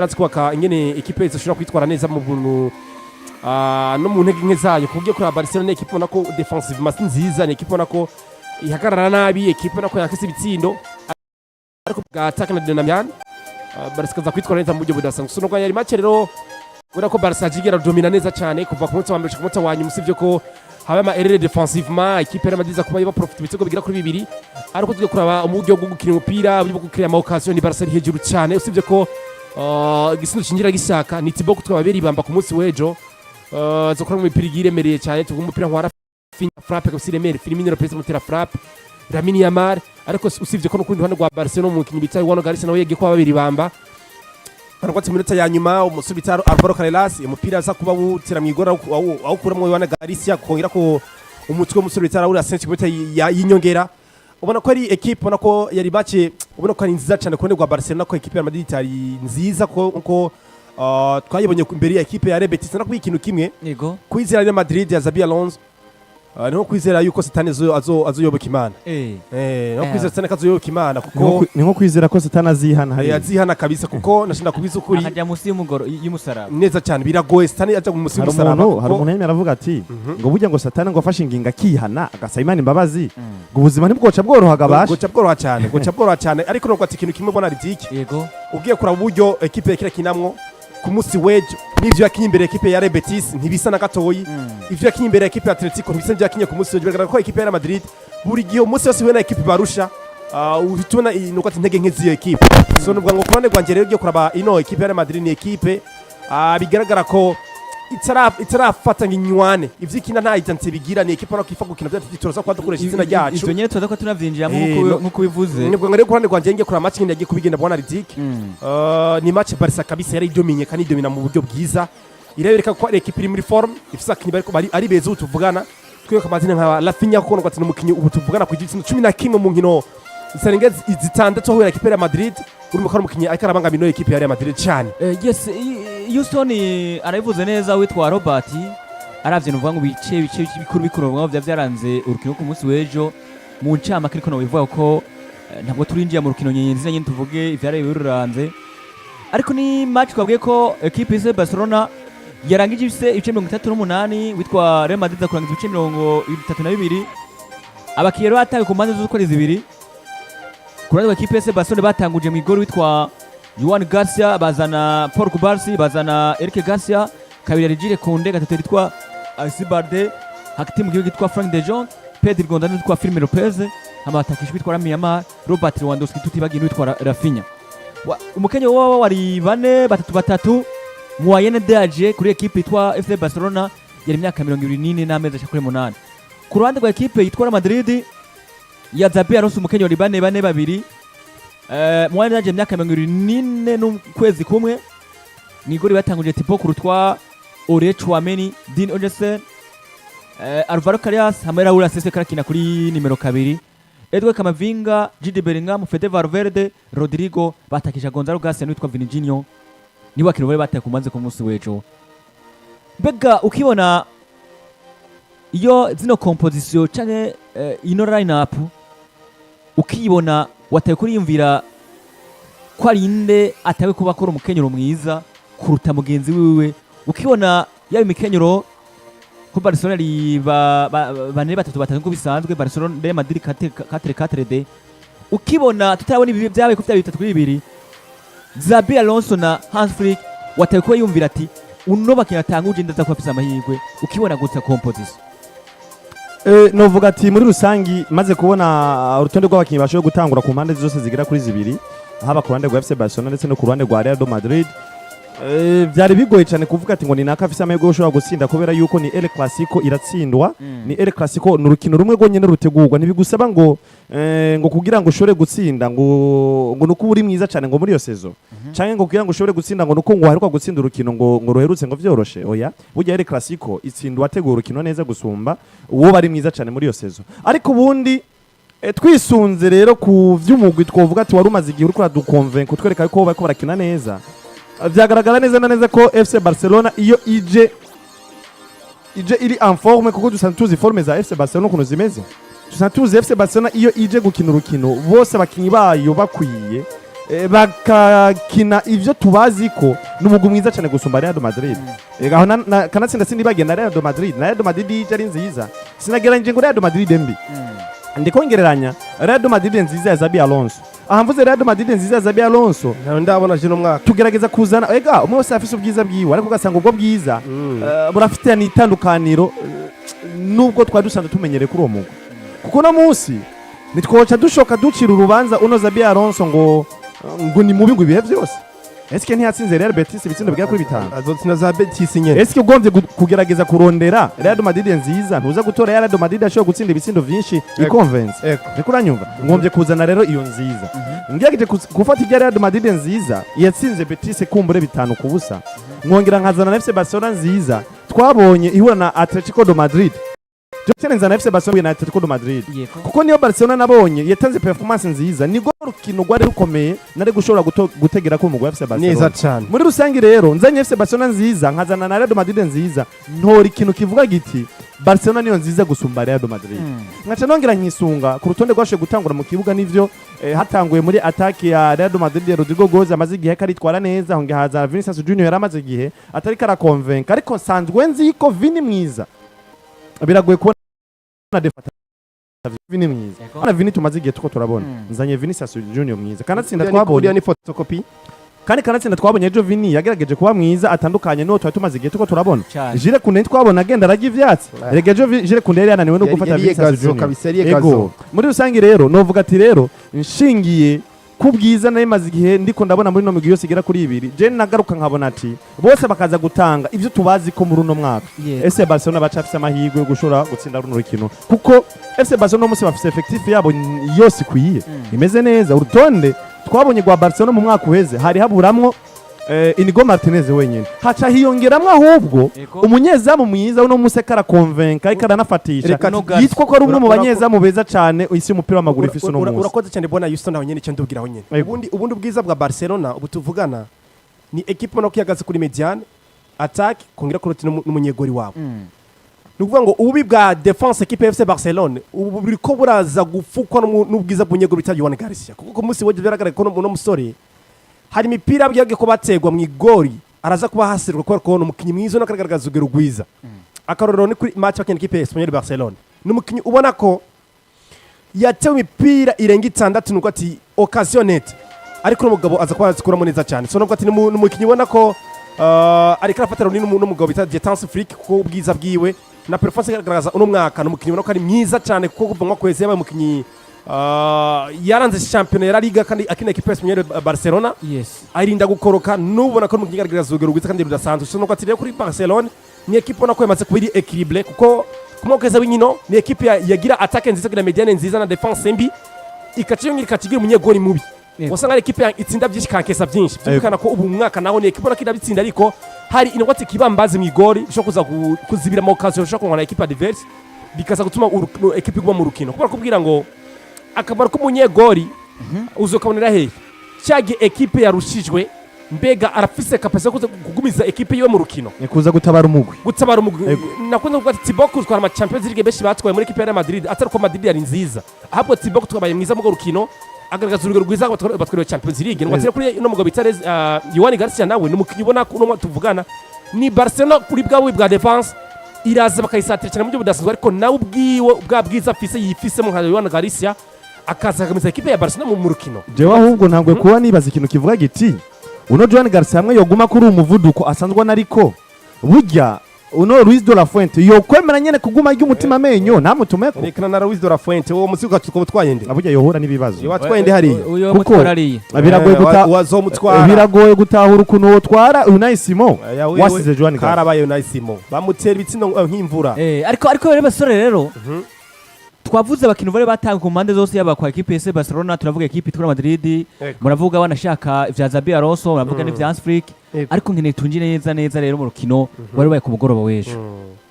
twaka ingene equipe izashobora kwitwara neza mu buntu no mu ntege nke zayo kubwiye ko Barcelona equipe nako defensivement nziza ni equipe nako ihagarara nabi equipe nako yakise ibitsindo ariko bwa attack na dynamique Barca za kwitwara neza mu buryo budasanzwe so no yari match rero ubona ko Barca jigera domina neza cyane kuva ku munsi wa mbere ku munsi wa nyuma usivye ko haba ama erreur defensivement equipe y'amadiza kuba yiba profit ibitego bigira kuri bibiri ariko tujye kuraba umuryo bwo gukina umupira bwo gukira ama occasion ni Barca hejuru cyane usivye ko igisundo cinjira gishaka ni Thibaut twababiri bamba ku munsi wejo zokora mu mipira iremereye cyane tuvuga umupira wa Rafinha frappe ko siremere Firmino Lopez mutera frappe Lamine Yamal ariko usivye ko no kundi ruhande rwa Barcelona mu kinyi bitari wano Garcia nawe yege ko babiri bamba Arangwatse minota ya nyuma umusubitaro Alvaro Carreras umupira aza kuba wutira mwigora aho kuramwe wana Garcia kongera ko umutwe w'umusubitaro uri asensi minota y'inyongera ubona ko ari equipe ubona ko yari bace ubona ko ari nziza cyane ku ruhande rwa Barcelona ko equipe ya Madrid itari nziza ko twayibonye imbere ya equipe ya Real Betis na ikintu kimwe kwizera Real Madrid ya Xabi Alonso no kwizera yuko Satani azoyoboka Imana no kwizera Satani azoyoboka Imana kuko ni nko kwizera ko Satani azihana hari azihana kabisa kuko nashinda kubiza ukuri akajya musi y'umugoro y'umusaraba neza cyane biragoye Satani aja mu musi y'umusaraba hari umuntu yemera aravuga ati ngo burya ngo Satani ngo afashe inginga kihana agasaba Imana imbabazi ngo ubuzima ntibwoca bworohaga bashe goca bworoha cyane ariko no kwati ikintu kimwe bona ritiki yego ugiye kura uburyo equipe yakira kinamwo ku munsi wejo n'ivyo yakinye imbere equipe ya Real Betis ntibisa na gatoyi ivyo yakinye imbere equipe ya Atletico ntibisa n'ivyo yakinye ku munsi wejo bigaragara ko equipe ya Real Madrid buri gihe umunsi wose we na equipe barusha utubona nuko ati intege nke z'iyo equipe so nubwo ngo kurane rwanje rero ugiye kuraba ino equipe ya Real Madrid ni equipe bigaragara ko itarafata nginywane ivyikina nta itanse bigira ni equipe nako ifa gukina byatitoroza kwa dukoresha izina ryacu ivyo nyene twaza ko tunavyinjiramo nkuko bivuze nibwo ngare kurane rwanje ngiye kuraba match ngiye kubigenda bwana Riddick ni match Barca kabisa yari dominye kandi domina mu buryo bwiza irebereka ko equipe iri muri form ifisa kinyi bariko ari beza utuvugana tweka amazina nka Rafinha ko no kwatsi n'umukinyi ubu tuvugana ku gitsina 11 mu nkino Isanenge zitandatu aho equipe ya Madrid uri mukara mukinyi akarabanga mino equipe ya Real Madrid cyane yes Houston arabivuze neza witwa Robert aravye nuvuga ngo bice bikuru ngo byaranze urukino ku munsi wejo mu ncama kiriko no bivuga ko ntabwo turinjiye mu rukino nyenzi nyine tuvuge ivyaraye biruranze ariko ni match twabwiye ko equipe ya Barcelona yarangije ibice 38 witwa Real Madrid akurangiza ibice 32 abakiyero batawe ku mpande z'uko zibiri kurande wa equipe ya Barcelona batanguje mu igoro witwa Juan Garcia bazana Paul Kubarsi bazana Eric Garcia kabiri Rigire Konde gatatu yitwa Alcibarde hakiti mu gihugu yitwa Frank de Jong Pedri Gondani yitwa Firmino Lopez amatakishwe yitwa Lamine Yamal Robert Lewandowski tutibagino yitwa Rafinha umukenyo wabo wari bane batatu Moyenne d'âge kuri equipe yitwa FC Barcelona yari imyaka 24 n'amezi ashakure 8 ku ruhande rwa equipe yitwa Madrid ya Xabi Alonso umukenyo wari bane babiri Moyenne d'âge imyaka 24 n'ukwezi kumwe ni gori batanguje Thibaut Courtois Aurelien Tchouameni Dean Henderson Alvaro Carreras hamwe Raúl Asensio karakina kuri nimero 2 Edouard Camavinga Jude Bellingham Fede Valverde Rodrigo batakisha Gonzalo Garcia n'uwitwa Vinicius ni wakino bari bateye kumanze ku munsi wejo bega ukibona iyo zino composition canke ino line up ukibona wataye kuri yumvira ko ari inde atawe kuba akora umukenyero mwiza kuruta mugenzi wiwe ukibona yabe imikenyero ko Barcelona bane batatu ko bisanzwe Barcelona Real Madrid 4-4 ukibona tutabona ibi byabaye ko byabita kuri bibiri Xabi Alonso na Hans Flick wataye ko yumvira ati uno bakina tanguje ndaza kwapisa amahirwe ukibona gutsa composition novuga ati muri rusangi maze kubona urutonde rw'abakinyi bashoboye gutangura ku mpande zose zigera kuri zibiri haba ku ruhande rwa FC Barcelona ndetse no ku ruhande rwa Real Madrid byari bigoye cyane kuvuga ati ngo ni naka afise amahirwe ushobora gutsinda kubera yuko ni El Clasico iratsindwa ni El Clasico n'urukino rumwe gonyene rutegurwa ntibigusaba ngo kugira ngo ushobore gutsinda ngo nuko uri mwiza cyane ngo muri yo sezo canke ngo kugira ngo ushobore gutsinda ngo nuko ngo haruka gutsinda urukino ngo ruherutse ngo vyoroshe oya burya El Clasico itsindwa ategura urukino neza gusumba uwo bari mwiza cyane muri yo sezo ariko ubundi twisunze rero ku vy'umugwi twovuga ati warumaze igihe uriko radukonvenka utwereka ko bariko barakina neza byagaragara neza ko FC Barcelona iyo ije iri en forme kuko dusanzwe tuzi forme za FC Barcelona kuno zimeze dusanzwe tuzi FC Barcelona iyo ije gukina urukino bose abakinyi bayo bakwiye bakakina ivyo tubazi ko n'umugwi mwiza cyane gusumba Real Madrid. Aho kanatsinda sindibagiye na Real Madrid. Na Real Madrid yari nziza. Sinageranje ngo Real Madrid mbi. Ndikongereranya Real Madrid nziza ya Xabi Alonso. Aha mvuze Real Madrid nziza ya Xabi Alonso. Ndabona je no mwaka. Tugerageza kuzana umwe wese afise ubwiza bwiwe ariko ugasanga ubwo bwiza burafite itandukaniro nubwo twari dusanzwe tumenyereye kuri uwo mugwi. Kuko no munsi nitwoca dushoka ducira urubanza uno Xabi Alonso ngo ni mubi ngo ibihe byose. Eske ntiyatsinze Real Betis ibitsindo bigera kuri 5? Azotsinda za Betis nyene. Eske ugonze kugerageza kurondera Real Madrid nziza ntuza gutora Real Madrid ashobora gutsinda ibitsindo byinshi ikonvense. Reko uranyumva ngombye kuzana rero iyo nziza. Ngiye gufata ibya Real Madrid nziza yatsinze Betis kumbure 5 kubusa. Mwongera nkazana na FC Barcelona nziza twabonye ihura na Atletico de Madrid. Jotenza na FC Barcelona na Atletico de Madrid. Kuko niyo Barcelona nabonye yatanze performance nziza nigo rukino rwari rukomeye nari gushobora gutegera ko umugwi wa FC Barcelona. Neza cyane. Muri rusangi rero nzanye FC Barcelona nziza nkazana na Real Madrid nziza ntori ikintu kivuga giti Barcelona niyo nziza gusumba Real Madrid. Ngaca nongera nkisunga ku rutonde rwashe gutangura mu kibuga nivyo hatanguye muri attack ya Real Madrid ya Rodrigo Goes amaze igihe karitwara neza honge haza Vinicius Junior yaramaze igihe atari karakonvenka ariko sanzwe nzi ko Vini mwiza. Biragoye kubona defata Vini mwiza. Ana Vini tumaze igihe tuko turabona. Nzanye Vinicius Junior mwiza. Kanatsinda twabonye ni photocopy. Kandi kanatsinda twabonye ejo Vini yagerageje kuba mwiza atandukanye no twari tumaze igihe tuko turabona. Jire Kunde twabona agenda araga ivyatsi. Rege ejo Jire Kunde yari yananiwe no gufata Vinicius Junior. Muri rusangi rero novuga ati rero nshingiye kubwiza naye maze igihe ndiko ndabona muri no migi yose igera kuri 2 je nagaruka nkabona ati bose bakaza gutanga ivyo tubazi ko muri uno mwaka FC Barcelona bacafise amahirwe yo gushora gutsinda runo rukino kuko FC Barcelona umunsi bafise effectif yabo yose kwiye imeze neza urutonde twabonye gwa Barcelona mu mwaka uheze hari haburamwo Inigo Martinez wenyene haca hiyongeramwe ahubwo umunyezamu mwiza uno musekara convaincre ikaranafatisha yitwa ko ari umwe mu banyezamu beza cyane isi umupira w'amaguru ifise no munsi urakoze cyane bona Houston naho nyene cyo ndubwiraho nyene ubundi bwiza bwa Barcelona ubu tuvugana ni equipe no kiyagaze kuri mediane attack kongira kuroti n'umunyegori wabo nukuvuga ngo ububi bwa defense equipe FC Barcelona ubu biriko buraza gufukwa n'ubwiza bw'umunyegori bita Joan Garcia kuko ku munsi woje biragaragara ko no musore hari imipira byagiye ko bategwa mu igori araza kuba hasirwa ko ko umukinyi mwiza no kagaragaza ugero rwiza akarorero ni kuri match bakina equipe Espanyol Barcelona n'umukinyi ubona ko yatewe imipira irenga 6 nuko ati occasionette ariko n'umugabo aza kuba azikuramo neza cyane so nubwo ati n'umukinyi ubona ko ari karafatira n'umugabo bita Jetance Freak ko ubwiza bwiwe na performance igaragaza uno mwaka n'umukinyi ubona ko ari mwiza cyane kuko kuva kwese yabaye umukinyi yaranze champion ya Liga kandi akina equipe Espanyol Barcelona arinda gukoroka nubona ko umukinyi igaragaza ugero rwiza kandi rudasanzwe so nuko ati rero kuri Barcelona ni equipe ubona ko yamaze kubiri equilibre kuko kumokeza w'inkino ni equipe yagira attaque nziza kugira mediane nziza na defense mbi ikaciyongera ikakigira umunyegori mubi wasanga equipe itsinda byinshi kankesa byinshi byumvikana ko ubu mwaka naho ni equipe nakira bitsinda ariko hari inwati kibambazi mu igori cyo kuza kuzibira mu occasion cyo kongana equipe adverse bikaza gutuma equipe igwa mu rukino kuko kubwira ngo akamaro k'umunyegori uzokabonera hehe cyage equipe yarushijwe mbega arafise capacité yo kugumiza equipe yiwe mu rukino nikuza gutabara umugwi nakunze kuvuga ati Thibaut Courtois ama Champions League beshi batwaye muri equipe ya Madrid atari ko Madrid yari nziza ahubwo Thibaut Courtois baye mwiza mu rukino agaragaza urugero rwiza batwariwe Champions League ngo atire kuri no mugabo bitare Joan Garcia nawe n'umukinyi ubona ko no tuvugana ni Barcelona kuri bwawe bwa defense iraza bakayisatira cyane mu byo budasanzwe ariko nawe ubwiwe bwa bwiza afise yifise mu Joan Garcia akaza kamiza equipe ya Barcelona mu rukino jewe ahubwo ntangwe kuba nibaza ikintu kivuga giti uno Joan Garcia hamwe yoguma kuri umuvuduko asanzwe nariko burya uno Luis de la Fuente yo kwemera nyene kuguma y'umutima menyo namutumeko rekana na Luis de la Fuente uwo musigo tuko twayende aburya yohura nibibazo yo watwayende hari kuko biragoye gutahura ukuntu wotwara Unai Simon wasize Joan Garcia karabaye Unai Simon bamutera ibitsindo nk'imvura ariko rero basore rero twavuze abakintu bari batanga ku mpande zose yaba kwa equipe ya Barcelona turavuga equipe itwara Madrid muravuga banashaka ivya Xabi Alonso muravuga n'ivya Hans Flick ariko nkene tunjire neza rero mu rukino wari baye ku mugoroba w'ejo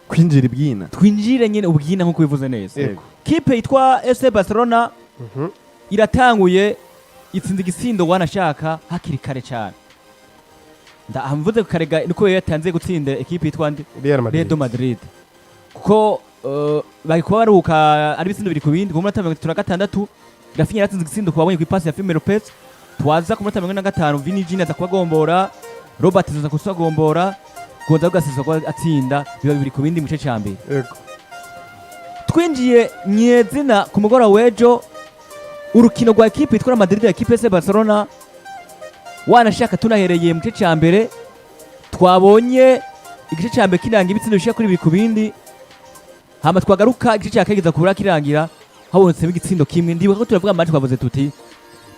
kwinjira ibwina twinjire nyene ubwina nko bivuze neza equipe itwa FC Barcelona iratanguye itsinda igisindo wanashaka hakiri kare cyane ndahamvuze karega niko yatanze gutsinda equipe itwa Real Madrid kuko bari kuba baruhuka ari ibitsindo biri ku bindi ku munota 36 Rafinha yaratsinze igitsindo kubabonye ku ipasi ya Fermin Lopez twaza ku munota 45 Vini Jini aza kubagombora, Robert aza kusagombora, Gonzalo Gasisa kwa atsinda biba bibiri ku bindi mu gice cya mbere. Yego. Twinjiye nyezina ku mugora wejo urukino rwa equipe itwara Madrid ya equipe FC Barcelona wanashaka tunahereye mu gice cya mbere twabonye igice cya mbere kiranga ibitsindo bishika kuri bibiri ku bindi hama twagaruka igice cya kageza kubura kirangira habonetsemo igitsindo kimwe ndibuka ko turavuga match twavuze tuti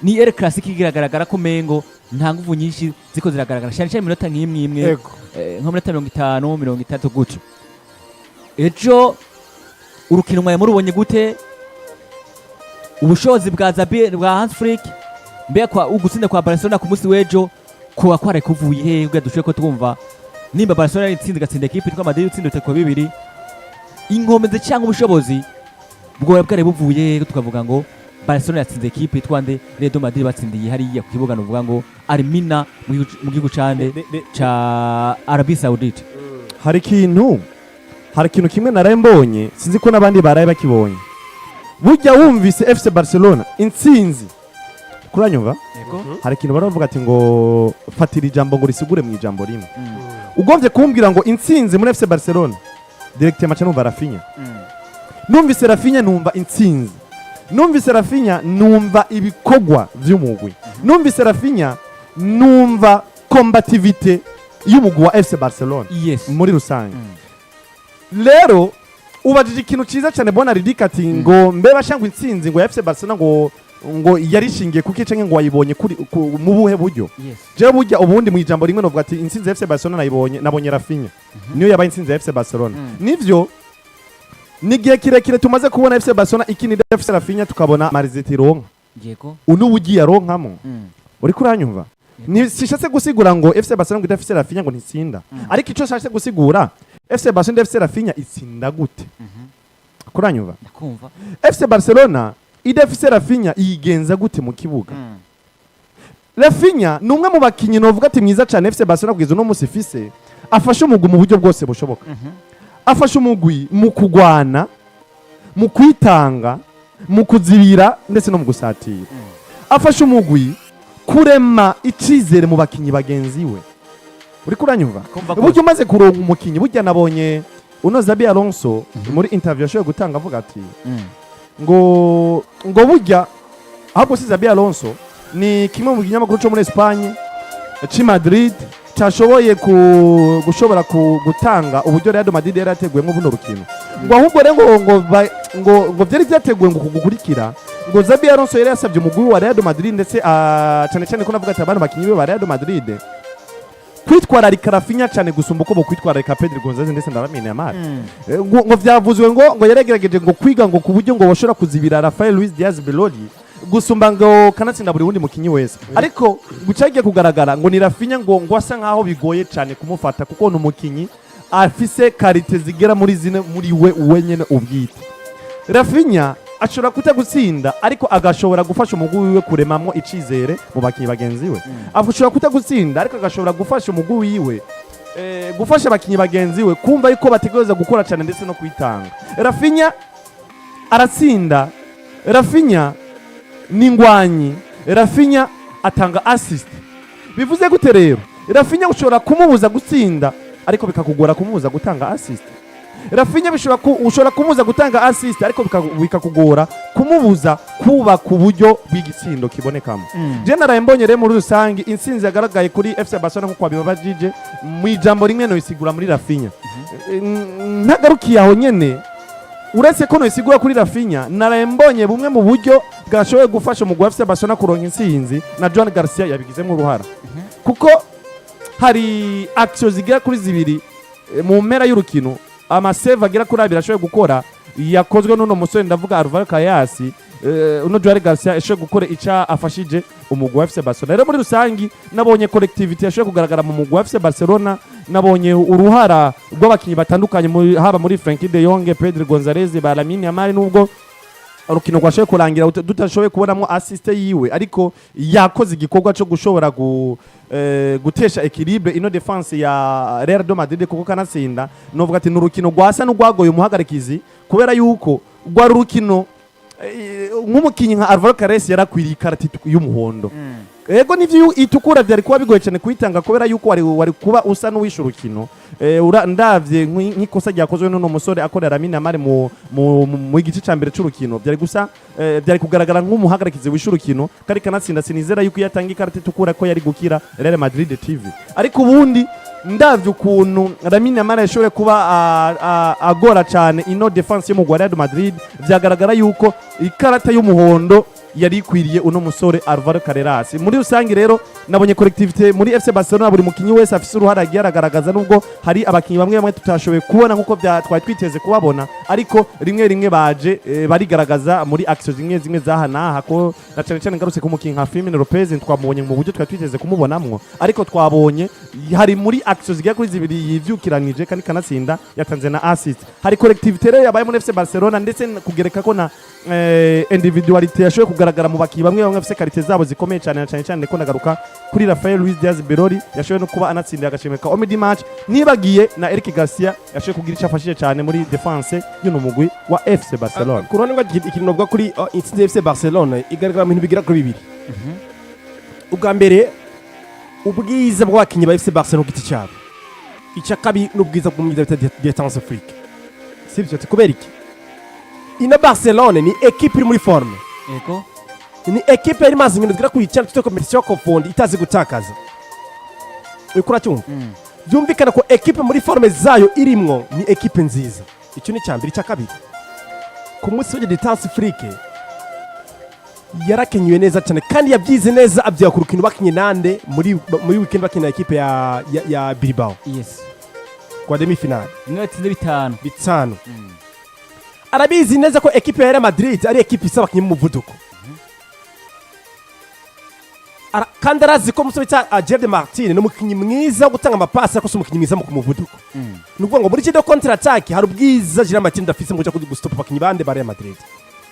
ni El Clasico igaragara ko mengo nta nguvu nyinshi ziko ziragaragara cyane cyane minota nk'imwe nko minota 50 30 gutyo. Ejo urukino mwaye murubonye gute? Ubushobozi bwa Zabi bwa Hans Flick mbe kwa ugutsinda kwa Barcelona ku munsi wejo kuba kware kuvuye he ubwo dushoye ko twumva nimba Barcelona itsinda gatsinda equipe itwa Madrid itsinda uteko bibiri inkomeze cyangwa ubushobozi bwo bware buvuye he tukavuga ngo Barcelona yatsinze equipe itwande Real Madrid batsindiye hariya ku kibuga nuvuga ngo Armina mu gihugu cande ca Arabie Saoudite. Hari ikintu kimwe narembonye sinzi ko nabandi baraye bakibonye. Burya wumvise FC Barcelona intsinzi kuranyumva hari ikintu baravuga ati ngo fatira ijambo ngo risigure mu ijambo rimwe. Ugombye kumbwira ngo intsinzi muri FC Barcelona direct match numva Rafinha. Numvise Rafinha numva intsinzi. Numvise Rafinha numva ibikogwa vy'umugwi. Numvise Rafinha numva combativité y'umugwi wa FC Barcelona muri rusange. Lero ubajije ikintu ciza cyane bona ridikati ngo mbe bashangwa intsinzi ngo FC Barcelona ngo yarishingiye kuki canke ngo wayibonye kuri mu buhe buryo. Je burya ubundi mu ijambo rimwe novuga ati intsinzi FC Barcelona nabonye Rafinha niyo yabaye intsinzi FC Barcelona. Nivyo nigiye kirekire tumaze kubona FC Barcelona ikinira FC Rafinha tukabona Marizeti ronka yego uno bugiye aronkamo uri kuranyumva ni sishatse gusigura ngo FC Barcelona ngo FC Rafinha ngo ntitsinda ariko ico shatse gusigura FC Barcelona FC Rafinha itsinda gute kuranyumva ndakumva FC Barcelona FC Rafinha igenza gute mu kibuga Rafinha numwe mu bakinyi novuga ati mwiza cyane FC Barcelona kugeza no musifise afashe umugwi mu buryo bwose bushoboka afashe umugwi mu kugwana mu kwitanga mu kuzibira ndetse no mu gusatira afashe umugwi kurema icizere mu bakinyi bagenzi we uri kuranyumva buryo umaze kuronka umukinyi burya nabonye uno Zabi Alonso muri interview yashoye gutanga avuga ati ngo burya ahubwo si Zabi Alonso ni kimwe mu kinyamakuru cyo muri Espagne ci Madrid cyashoboye gushobora gutanga uburyo Real Madrid yari yateguyemo buno rukino ngo ahubwo rero ngo byari byateguwe ngo kugukurikira ngo Zabi Alonso yari yasabye umugwi wa Real Madrid ndetse cyane cyane ko navuga ati abantu bakinyi be ba Real Madrid kwitwararika Rafinha cyane gusumba uko bokwitwararika Pedro Gonzalez ndetse na Lamine Yamal ngo vyavuzwe ngo yaregerageje ngo kwiga ngo ku buryo ngo bashobora kuzibira Rafael Luis Diaz Beloli gusumba ngo kanatsinda buri wundi mukinyi wese ariko gucagiye kugaragara ngo ni Rafinha ngo asa nkaho bigoye cyane kumufata kuko no mukinyi afise karite zigera muri zine muri we wenyene ubwite. Rafinha ashobora kutagutsinda ariko agashobora gufasha umugwi wiwe kuremamwo icizere mu bakinyi bagenzi we ashobora kutagutsinda ariko agashobora gufasha umugwi wiwe gufasha abakinyi bagenzi we kumva yuko bategereza gukora cyane ndetse no kwitanga. Rafinha aratsinda, Rafinha ningwanyi, Rafinha atanga assist. Bivuze gute rero? Rafinha ushobora kumubuza gutsinda ariko bikakugora kumubuza gutanga assist. Rafinha ushobora kumubuza gutanga assist ariko bikakugora kumubuza kuba ku buryo bw'igitsindo kibonekamo. Je narayembonye rero muri rusangi intsinzi yagaragaye kuri FC Barcelona nko kwabibabajije mu ijambo rimwe no isigura muri Rafinha. Ntagarukiye aho nyene uretse ko no isigura kuri Rafinha narayembonye bumwe mu buryo bwashoboye gufasha mu FC Barcelona kuronka intsinzi na John Garcia yabigizemo uruhara. Kuko hari action zigira kuri zibiri mu mpera y'urukino amasave agira kuri abiri ashoboye gukora yakozwe n'uno musore ndavuga Alvaro Kayasi uno John Garcia ashoboye gukora ica afashije umugwi wa FC Barcelona. Rero muri rusangi nabonye collectivity yashoboye kugaragara mu mugwi wa FC Barcelona, nabonye uruhara rw'abakinyi batandukanye haba muri Frenkie de Jong, Pedro Gonzalez, Lamine Yamal nubwo urukino rwashoboye kurangira tutashoboye kubonamo assist yiwe ariko yakoze igikorwa cyo gushobora gutesha equilibre ino defense ya Real Madrid kuko kanatsinda novuga ati n'urukino rwasa n'ugwagoye umuhagarikizi kubera yuko rwa rukino nk'umukinyi nka Alvaro Carles yarakwiriye ikarati y'umuhondo ego nivyo itukura vyari kuba bigoye cyane kuyitanga kubera yuko wari kuba usa n'uwisha urukino ndavye nk'ikosa ryakozwe n'uno musore akorera Minamare mu igice ca mbere c'urukino byari kugaragara nk'umuhagarikizi wisha urukino kari kanatsinda sinizera yuko yatanga ikarata itukura ko yari gukira Real Madrid TV ariko ubundi ndavye ukuntu Minamare yashoboye kuba agora cyane ino defense yo mu Real Madrid vyagaragara yuko ikarata y'umuhondo yari ikwiriye uno musore Alvaro Carreras. Muri rusangi rero nabonye collectivité muri FC Barcelona buri mukinyi wese afise uruhara agaragaza nubwo hari abakinyi bamwe tutashoboye kubona nkuko twari twiteze kubabona ariko rimwe baje barigaragaza muri action zimwe zahana hako na cyane ngarutse ku mukinyi nka Firmino Lopez twamubonye mu buryo twari twiteze kumubonamwo ariko twabonye hari muri action zigiye kuri zibiri yivyukiranije kandi kanatsinda yatanze na assist. Hari collectivité rero yabaye muri FC Barcelona ndetse kugereka ko na individuality yashoboye kugaragara mu bakinyi bamwe bafise karite zabo zikomeye cyane ko nagaruka kuri Rafael Luis Diaz Berori yashoboye no kuba anatsindira agashimeka Omedi match nibagiye na Eric Garcia yashoboye kugira icafashije cyane muri defense y'uno mugwi wa FC Barcelona. Ku ruhande rw'ikintu novuga kuri intsinzi FC Barcelona igaragara mu bintu bigira kuri bibiri. Ubwa mbere ubwiza bw'abakinyi ba FC Barcelona giti cyabo. Icya kabiri n'ubwiza bw'umwiza bita Détente Afrique. Sivyo kubera iki? Ina Barcelona ni equipe iri muri forme. Ego. Ni equipe yari mazi ngino zgira kuri cyane tuto competition ko fondi itazi gutakaza. Ukura cyumva. Byumvikana ko equipe muri forme zayo irimwo ni equipe nziza. Icyo ni cyambiri cya kabiri. Ku munsi wa Détente Afrique yarakenyuye neza cyane kandi yabyize neza abya ku rukino bakinye nande muri weekend bakina equipe ya Bilbao. Yes. Kwa demi finale. Nimwe tsinze bitanu. Arabizi neza ko equipe ya Real Madrid ari equipe isaba kinyi mu muvuduko. Kandi arazi ko umusore bita Gerard Martin no mukinyi mwiza wo gutanga amapasi ariko umukinyi mwiza mu kumuvuduko. Nuvuga ngo muri kido counter attack hari ubwiza Gerard Martin ndafise mu kuja gustopa bakinyi bande ba Real Madrid.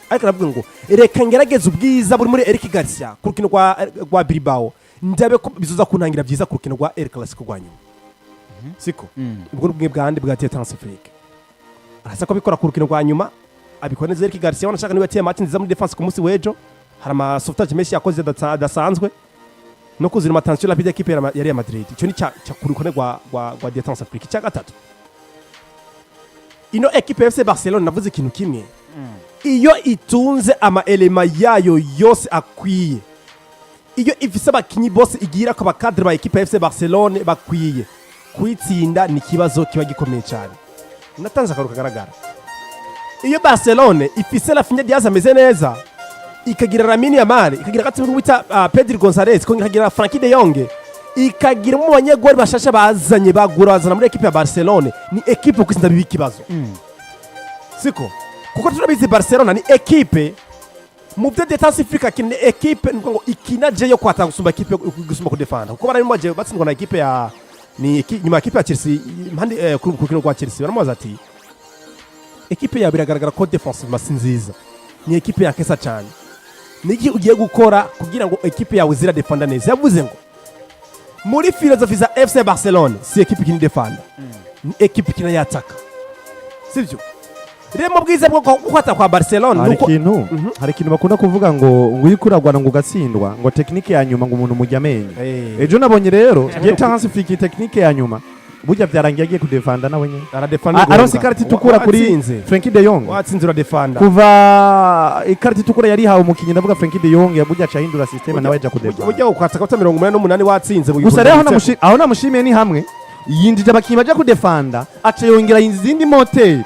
Ariko aravuga ngo reka ngerageze ubwiza buri muri Eric Garcia ku rukino rwa Bilbao ndabe ko bizoza kuntangira byiza ku rukino rwa El Clasico rwa nyuma. Siko ubwo rubwe bwande bwa Détente Afrique. Arasa ko bikora ku rukino rwa nyuma abikora neza Eric Garcia wanashaka niwe yateye match nziza muri defense ku munsi wejo hari ama softage Messi yakoze dasanzwe no kuzira matansiyo rapide equipe ya Real Madrid. Icyo ni cya ku rukino rwa Détente Afrique. Cya gatatu ino equipe ya FC Barcelona navuze ikintu kimwe iyo itunze ama elema yayo yose akwiye iyo ifise abakinyi bose igira ko abakadre ba equipe ya FC Barcelona bakwiye kwitsinda ni kibazo kiba gikomeye cyane. Natanze akaruka kagaragara iyo Barcelona ifise Rafinha Diaz ameze neza ikagira Lamine Yamal ikagira gatatu wita Pedri Gonzalez ko ikagira Frankie de Jong ikagira mu banyegori bashasha bazanye bazana muri equipe ya Barcelona ni equipe kwisinda bibi kibazo. Siko kuko turabizi Barcelona ni equipe mu byo Détente Afrique ni equipe ngo ikinaje yo kwata gusumba equipe gusumba kudefanda kuko bari mu baje batsindwa na equipe ya ni nyuma equipe ya Chelsea impande ku rukino rwa Chelsea baramubaza ati equipe ya biragaragara ko defensive masi nziza ni equipe ya kesa cyane niki ugiye gukora kugira ngo equipe yawe zira defenda neza. Yavuze ngo muri philosophy za FC Barcelona si equipe kini defenda ni equipe kina yataka sivyo. Rero mu bwiza bwo kwata kwa Barcelona nuko hari ikintu bakunda kuvuga ngo uyikuragwana ngo ugatsindwa ngo technique ya nyuma ngo umuntu mujyamenye. Ejo nabonye rero Détente Afrique technique ya nyuma burya byarangiye agiye kudefanda nawe nyine aradefanda aronse ikarita itukura kuri Frankie de Jong watsinzira defanda kuva ikarita itukura yari hawe umukinyi ndavuga Frankie de Jong yaburya cyahindura system nawe aja kudefanda burya ukwatsa kota 188 watsinze gusa rero aho namushimiye ni hamwe yindije abakinyi baje kudefanda aca yongera izindi moteri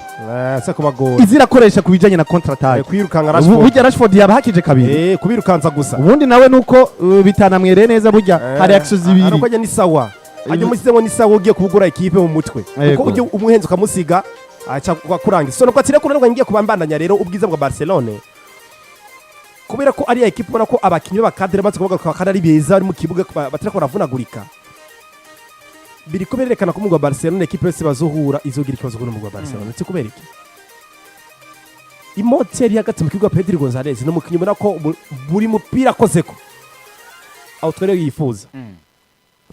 se kubagora izirakoresha kubijanye na counter attack kwirukanga Rashford burya Rashford yabahakije kabiri kubirukanza gusa ubundi nawe nuko bitanamwereye neza burya hari action zibiri ariko ni sawa ajya musizemo ni sawa ugiye kubugura equipe mu mutwe kuko ujye umuhenze ukamusiga acha kurangiza so nuko atire kunanirwa ngiye kubambandanya rero ubwiza bwa Barcelona kubera ko ari equipe ubona ko abakinyi bakadere batse kuvuga ko akadari beza ari mu kibuga batira ko ravunagurika biri ko berekana ko mu Barcelona equipe yose bazohura izogira ikibazo ko mu Barcelona ndetse kubera iki imoteri hagati mu kibuga Pedri Gonzalez no mukinyi ubona ko buri mupira kozeko aho twere yifuza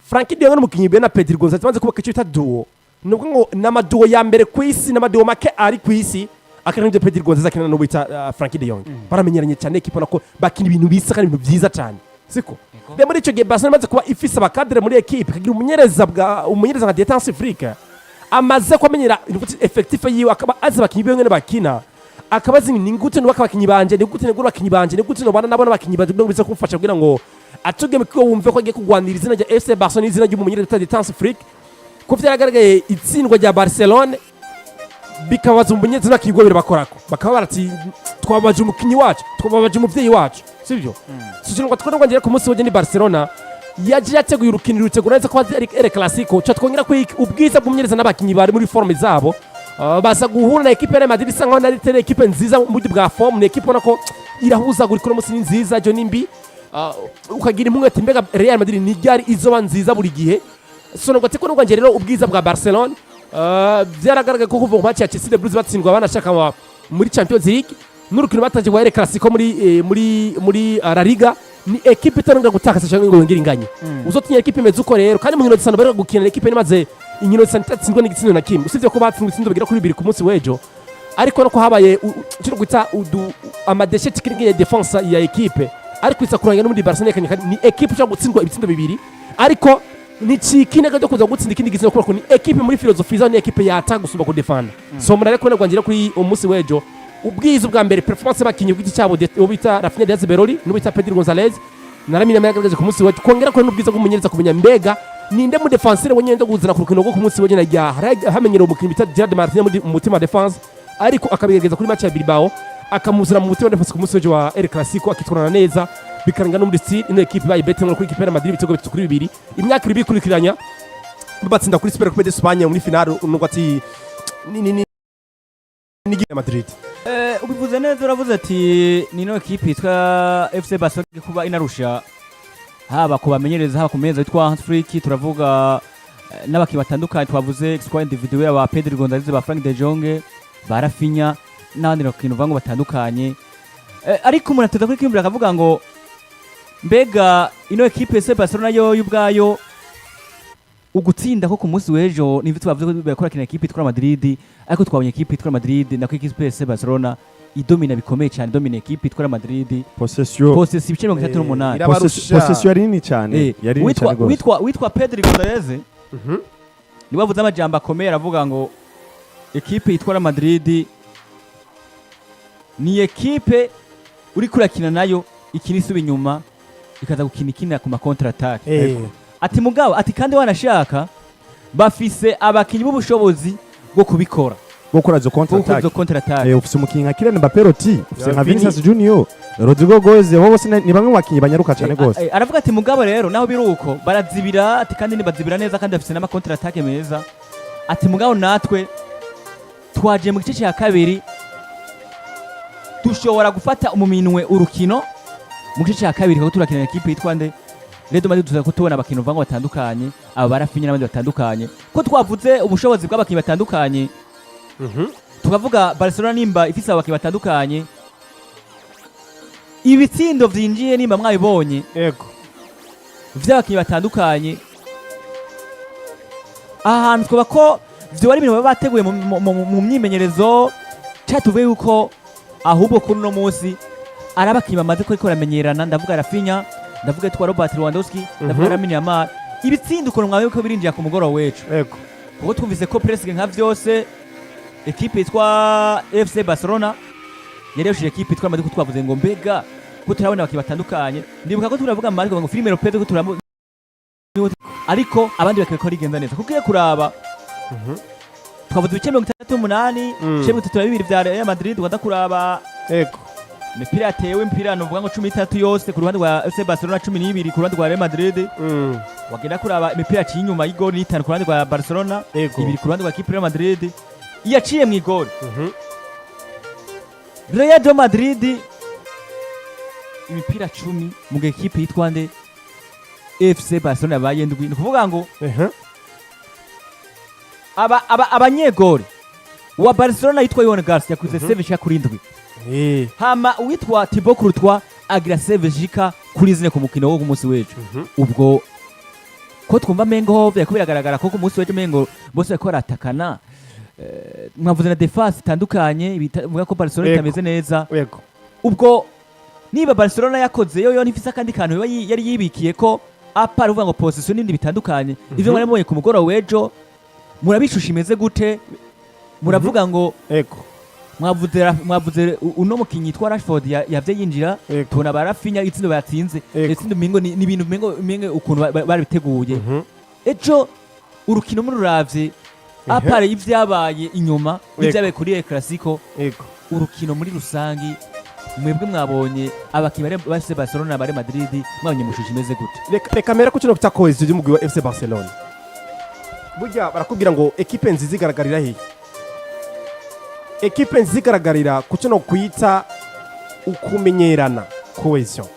Frankie de Jong n'umukinyi bena Pedri Gonzalez banze kuba kicyo duo nubwo ngo n'amaduo ya mbere ku isi n'amaduo make ari ku isi akanije Pedri Gonzalez akina no bita Frankie de Jong baramenyeranye cyane equipe nako bakina ibintu bisa kandi ibintu byiza cyane siko de muri ico gihe Barcelona imaze kuba ifise abakadre muri equipe kagira umunyereza nka Détente Afrique amaze kwamenyera effectif yiwe akaba azi abakinyi biwe ngene bakina akaba azi ni gute nubaka abakinyi banje ni gute negura abakinyi banje ni gute nobana nabona abakinyi banje no bize kumfasha kugira ngo atugeme ko wumve ko agiye kugwanira izina rya FC Barcelona izina ry'umumenyereza Détente Afrique ko vyaragaragaye itsindwa rya Barcelona bikabaza umumenyereza bakigobera bakorako bakaba barati twabaje umukinyi wacu twabaje umuvyeyi wacu sivyo sicyo ngo twone ngwangire ku munsi woje ni Barcelona yaje yateguye urukino rutegura neza ko ari El Clasico cyo twongera ko ubwiza bw'umumenyereza n'abakinyi bari muri forme zabo basa guhura na equipe ya Madrid isa nkaho nari tere equipe nziza mu buryo bwa forme ni equipe nako irahuza guri kuno munsi nziza jo nimbi ukagira impunga ati mbega Real Madrid ni ryari izoba nziza buri gihe so ngo teko ngwangire rero ubwiza bwa Barcelona byaragaragaye ko kuva mu match ya Chelsea de Blues batsindwa banashaka muri Champions League n'urukino bataje kwa El Clasico muri La Liga ni equipe itangira gutakaza cyangwa ngo yongere inganye uzotinya equipe imeze uko rero kandi mu nkino zisano bari gukina equipe nimaze inkino zisantsinzwe n'igitsino na kimwe usibye ko batsinzwe itsindo bigira kuri 2 ku munsi wejo ariko nako habaye cyo guta amadeshe tikiri ya defense ya equipe ariko isa kuranga no muri Barcelona ni equipe cyo gutsindwa ibitsindo bibiri ariko ni cikine cyo kuza gutsinda ikindi gitsino kuko ni equipe muri philosophy za ni equipe yata gusumba ku defend so murare ko nagwangira kuri umunsi wejo ubwiza bwa mbere performance bakinyi bw'iki cyabo bita Rafinha Diaz Beroli n'ubita Pedro Gonzalez naramina yagaragaje ku munsi wejo kongera ko n'ubwiza bw'umunyereza kumenya mbega ninde mu defenseur wenye ndo guzana ku rukino rwo ku munsi wejo najya hamenyera umukinyi bita Gerard Martin mu mutima defense ariko akabigerageza kuri match ya Bilbao akamuzana mu mutima defense ku munsi wejo wa El Clasico akitwarana neza bikaranga no muri style ino equipe bayi bete muri equipe ya Madrid bitego bitukuri bibiri imyaka iri bikurikiranya batsinda kuri Super Coupe d'Espagne muri finale nubwo ati ni Madrid ubivuze neza uravuze ati nino equipe yitwa FC Barcelona kuba inarusha haba kubamenyereza haba kumeza yitwa Hans Flick turavuga n'abakinyi batandukanye twavuze squad individuel aba Pedro Gonzalez ba Frank de Jong ba Rafinha n'abandi bakinyi vango batandukanye ariko umuntu ateza kuri kimbira akavuga ngo mbega ino equipe FC Barcelona yo ubwayo ugutsinda ko ku munsi wejo nivyo twavuze ko bakora kina equipe itwara Madrid ariko twabonye equipe itwara Madrid na ko equipe FC Barcelona idomina bikomeye cyane domina equipe itwara Madrid possession 38 possession yari nini cyane yari witwa Pedro Gonzalez ni bavuze amajambo akomeye aravuga ngo equipe itwara Madrid ni equipe uri kurakina nayo ikinisuba inyuma ikaza gukina ku ma counter attack ati mugabo ati kandi wanashaka bafise abakinyi b'ubushobozi bwo kubikora gukora zo counter attack ufise umukinyi nka Kylian Mbappé ufise nka Vinicius Junior Rodrigo Goes bose ni bamwe mu bakinyi banyaruka cyane gose aravuga ati mugabo rero naho biruko barazibira ati kandi nibazibira neza kandi bafise n'ama counter attack meza ati mugabo natwe twaje mu gice cya kabiri dushobora gufata umuminwe urukino mu gice cya kabiri ko turakina equipe yitwa nde Redo Madrid tuza kutubona abakinyi vango batandukanye aba barafinya n'abandi batandukanye ko twavuze ubushobozi bw'abakinyi batandukanye tukavuga Barcelona nimba ifise abakinyi batandukanye ibitsindo vyinjiye nimba mwabibonye yego vy'abakinyi batandukanye ahantu twoba ko vyo bari ibintu baba bateguye mu myimenyerezo cyatuvuye yuko ahubwo kuri no munsi arabakinyi bamaze ko baramenyerana ndavuga Rafinha ndavuga twa Robert Lewandowski ndavuga Lamine Yamal ibitsindo ukuntu mwawe ko birinjiye ku mugoro wecu yego kuko twumvise ko pressing nka vyose equipe yitwa FC Barcelona yari yoshije equipe yitwa Madrid twavuze ngo mbega ko turabona abakinyi batandukanye ndibuka ko turavuga Marco ngo Firmino Pedro ko turamo ariko abandi bakabikora igenda neza kuko iyo kuraba twavuze ibice 38 ibice 32 vya Real Madrid wanda kuraba yego imipira yatewe imipira novuga ngo 13 yose ku ruhande rwa FC Barcelona 12 ku ruhande rwa Real Madrid wagenda kuraba imipira yaciye inyuma y'igoli n'itanu ku ruhande rwa Barcelona ibiri ku ruhande rwa equipe Real Madrid yaciye mu igoli Real Madrid imipira 10 mu equipe yitwa nde FC Barcelona bayendwi ni kuvuga ngo abanyegoli wa Barcelona yitwa Yohan Garcia yakuze save shika kuri ndwi hama witwa Thibaut Courtois agira save shika kuri zine ku mukino wo ku munsi wejo ubwo ko twumva mengo vyako biragaragara ko ku munsi wejo mengo bose bakora atakana mwavuze na defense itandukanye bivuga ko Barcelona itameze neza yego ubwo niba Barcelona yakoze yo ntifise akandi kantu yari yibikiye ko apara uvuga ngo position n'ibindi bitandukanye ivyo mwarabonye ku mugoroba w'ejo murabishusha imeze gute muravuga ngo ego mwavuze uno mukinyi yitwa Rashford yavye yinjira tubona barafinya itsindo batsinze itsindo mingo ni ibintu mingo ukuntu bari biteguye ejo urukino mururavye apara y'ivyabaye inyuma y'ivyabaye kuri El Clasico urukino muri rusangi mwebwe mwabonye abakinyi bari Barcelona bari Madrid mwabonye mushusha imeze gute reka mera ko kino kita cohesion y'umugwi wa FC Barcelona burya barakubwira ngo equipe nziza igaragarira hehe equipe nziza igaragarira ku kino kwita ukumenyerana cohesion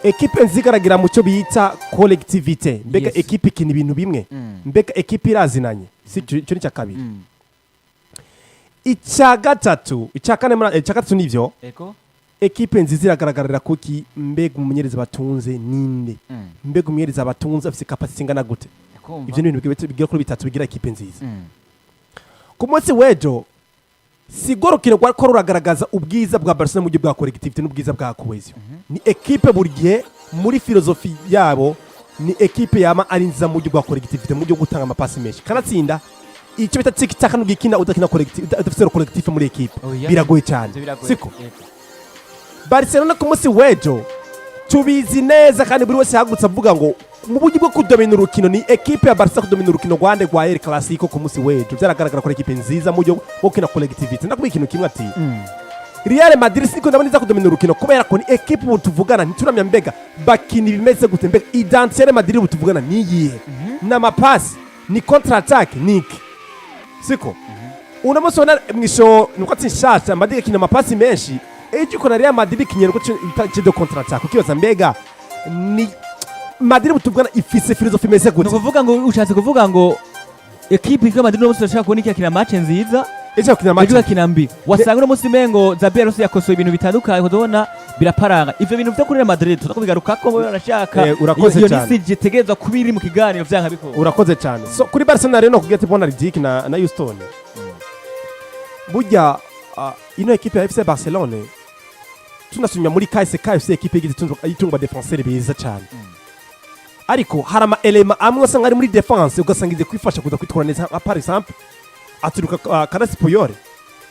equipe nziza igaragira mu cyo bita collectivité mbega equipe ikina ibintu bimwe mbega equipe irazinanye si cyo ni cya kabiri icya gatatu nivyo equipe nziza iragaragarira kuki mbega umumenyereza batunze ninde mbega umumenyereza batunze afite capacity ingana gute ivyo ni ibintu bigira kuri bitatu bigira equipe nziza ku munsi w'ejo sigorokire ko ruragaragaza ubwiza bwa Barcelona mu buryo bwa collectivité n'ubwiza bwa cohesion ni equipe buri gihe muri filosofi yabo ni equipe yama ari nziza mu buryo bwa collectivité mu buryo gutanga amapasi menshi kanatsinda icyo bita tiki-taka n'ubwikina udakina collective udafite collective muri equipe biragoye cyane siko Barcelona ku munsi w'ejo tubizi neza kandi buri wese yagutse avuga ngo mu buryo bwo kudomina urukino ni equipe ya Barca kudomina urukino rwande rwa El Clasico ku munsi w'ejo byaragaragara ko equipe nziza mu buryo bwo gukina collectivité ndakubwira ikintu kimwe ati Real Madrid siko ndabona kudomina urukino kubera ko ni equipe tuvugana ntituramya mbega bakini bimeze gute mbega identité ya Madrid tuvugana ni yihe n'amapasi ni contre attaque niki siko unamusona mwisho nuko atsinshasha Madrid kina amapasi menshi ejo ko na Real Madrid kinyero ko cyo contre attaque ukibaza mbega ni Madrid butuvugana ifise filosofi imeze gute nukuvuga ngo ushatse kuvuga ngo equipe ya Madrid no musi turashaka kubona ikina match nziza ejo kina match kina mbi wasanga no musi mengo Xabi Alonso yakosoye ibintu bitandukanye kudona biraparanga ivyo bintu byo kuri Madrid tutakubigaruka ko barashaka urakoze cyane iyo nisi tegerezwa kubiri mu kiganiro vyanka biko urakoze cyane so kuri Barcelona rero no kugira tibona Ridic na Houston burya ino equipe ya FC Barcelona tunasumya muri KFC equipe igitungwa defenseur beza cyane ariko harama elema amwe usanga ari muri defense ugasanga ize kwifasha kuza kwitwara neza par exemple aturuka Carles Puyol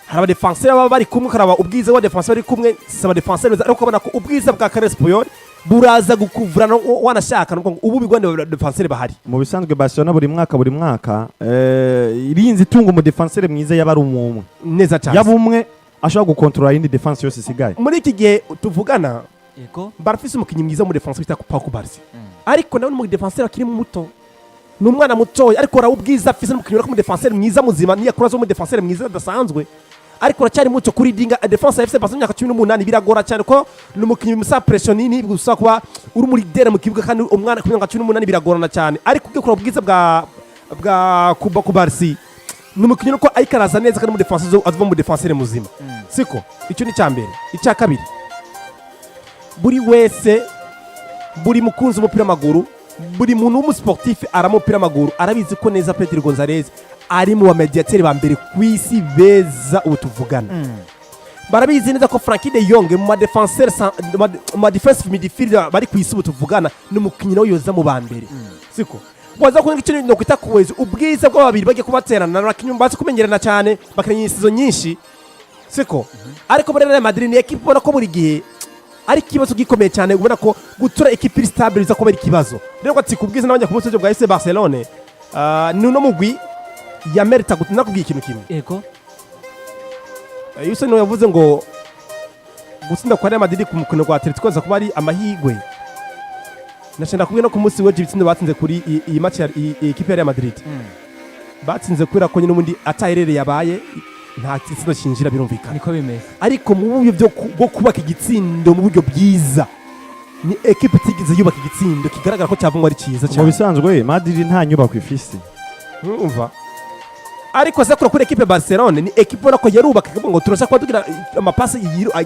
haraba defenseur baba bari kumwe karaba ubwiza wa defenseur bari kumwe saba defenseur ariko kubona ko ubwiza bwa Carles Puyol buraza gukuvurana wanashaka ngo ubu bigwande defenseur bahari mu bisanzwe Barcelona buri mwaka irinzi tunga mu defenseur mwiza yabari umumwe neza cyane yabumwe ashobora gukontrola indi defense yose isigaye muri iki gihe tuvugana yego barafise umukinyi mwiza mu defense bita Paco Barsi ariko nawe mu defenseur akiri muto numwana muto ariko rawubwiza afise umukinyi mu defenseur mwiza muzima ni yakurazo mu defenseur mwiza dasanzwe ariko racyari muto kuri dinga defense FC Barcelona 18 biragora cyane ko numukinyi musa pression ni gusa kuba uri muri dere mu kibuga kandi umwana ku 18 biragorana cyane ariko ukora ubwiza bwa Paco Barsi numukinyi ko ayikaraza neza kandi mu defenseur azva mu defenseur muzima siko icyo ni cyambere icya kabiri buri wese buri mukunzi umupira maguru buri muntu w'umusportif aramupira amaguru arabizi ko neza Pedro Gonzalez ari mu bamediateri ba mbere kwisi beza ubutuvugana barabizi neza ko Frankie de Jong mu defenseur mu defensive midfielder bari kwisi ubutuvugana n'umukinyi nawe yoza mu ba mbere siko waza ko ngicyo no kwita kuwezi ubwiza bw'ababiri bagiye kubaterana n'abakinyi bazi kumenyerana cyane bakanya insizo nyinshi siko ariko muri Real Madrid ni equipe ubona ko buri gihe ari kibazo gikomeye cyane ubona ko gutura equipe stable biza kubera ikibazo rero ko tsikubwiza n'abanya ku munsi bwa FC Barcelona ni no mugwi ya merita gutina kubwiye ikintu kimwe yego yuse no yavuze ngo gutsinda kwa Real Madrid ku mukino gwa Atletico za kuba ari amahigwe nashenda kubwiye no ku munsi w'ejo bitsindo batsinze kuri iyi match ya equipe ya Real Madrid batsinze kwira ko nyine umundi atayerere yabaye nta kitsindo kinjira birumvikana niko bimeze ariko mu buryo bwo kubaka igitsindo mu buryo bwiza ni equipe tigize yubaka igitsindo kigaragara ko cyavumwa ari cyiza cyane mu bisanzwe Madrid nta nyubako ifise umva ariko zakura kuri equipe Barcelona ni equipe ubona ko yarubaka ngo turashaka kuba tugira amapasi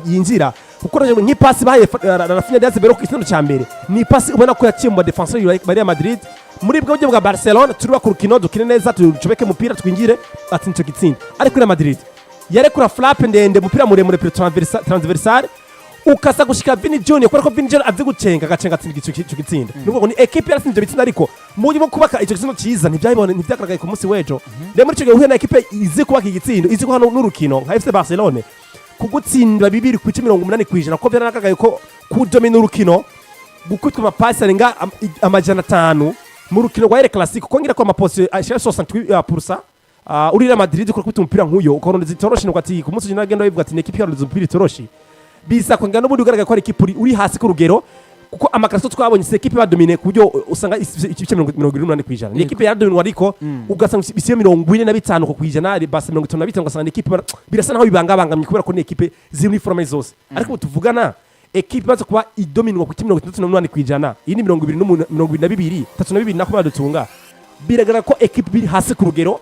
yinjira kuko nk'ipasi bahaye Rafinha Diaz bero ku ikindo cya mbere ni ipasi ubona ko yaciye mu defenseur ya Real Madrid muri bwo buryo bwa Barcelona turi ku rukino dukine neza tucobeke umupira twinjire atsinze icyo gitsinda ariko Real Madrid yarekura flap ndende umupira muremure transversal ukasa gushika Vini Junior kubera ko Vini Junior azi gucenga agacenga atsinda ico gitsinda nuko ni equipe yarasinze ibyo bitsinda ariko mu buryo bwo kubaka ico gitsinda cyiza ntibyagaragaye ku munsi w'ejo rero muri ico gihe uhuye na equipe izi kubaka igitsinda izi ko hano n'urukino nka FC Barcelona kugutsinda 280% ko byaragaragaye ko kudomina urukino gukutwa amapasi arenga amajana 5 mu rukino rwa El Clasico kongera ko amaposte ashira 68% urira Madrid ko kubita umupira nk'uyo ukorondeza itoroshi nuko ati ku munsi n'agenda bivuga ati equipe yarondeza umupira itoroshi bisa kwanga n'ubundi ugaragaye ko ari equipe uri hasi ku rugero kuko amakarito twabonye se equipe badomine ku buryo usanga ikice 28% ni equipe yadominwa ariko ugasanga bisiyo 45 ku kwijana ari base 55 ugasanga equipe birasa naho bibangabangamye kubera ko ni equipe ziri uniforme zose ariko tuvugana equipe baza kuba idominwa ku 38% iyi ni 22 32 nako badutunga biragaragara ko equipe biri hasi ku rugero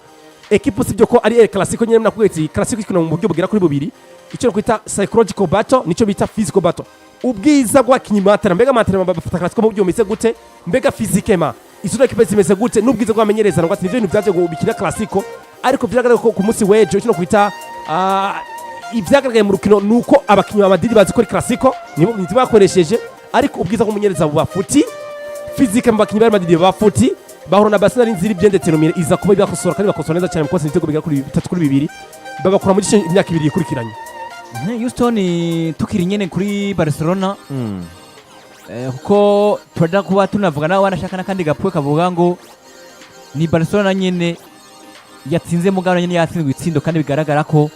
equipe sibyo ko ari El Clasico nyene nakugetse Clasico ikina mu buryo bugera kuri bubiri icyo kwita psychological battle nico bita physical battle ubwiza bw'abakinyi matara mbega matara bafata Clasico mu buryo umeze gute mbega physiquement isura equipe zimeze gute n'ubwiza bw'amenyereza ngo ati nivyo bintu byaje gubikina Clasico ariko vyagaragaye ko ku munsi w'ejo icyo kwita ivyagaragaye mu rukino nuko abakinyi ba Madrid bazi ko Clasico nibo bakoresheje ariko ubwiza bw'umunyereza bubafuti physiquement abakinyi ba Madrid bafuti bahura na Barcelona n'inzira ibyendetse rumire iza kuba bakosora kandi bakosora neza cyane mukoze ibitego bigera kuri 3 kuri 2 babakora mu gice imyaka 2 ikurikiranye Houston tukiri nyene kuri Barcelona kuko turada kuba tunavuga nawe wanashaka nakandi gapwe kavuga ngo ni Barcelona nyene yatsinze mugano nyene yatsinzwe itsindo kandi bigaragara ko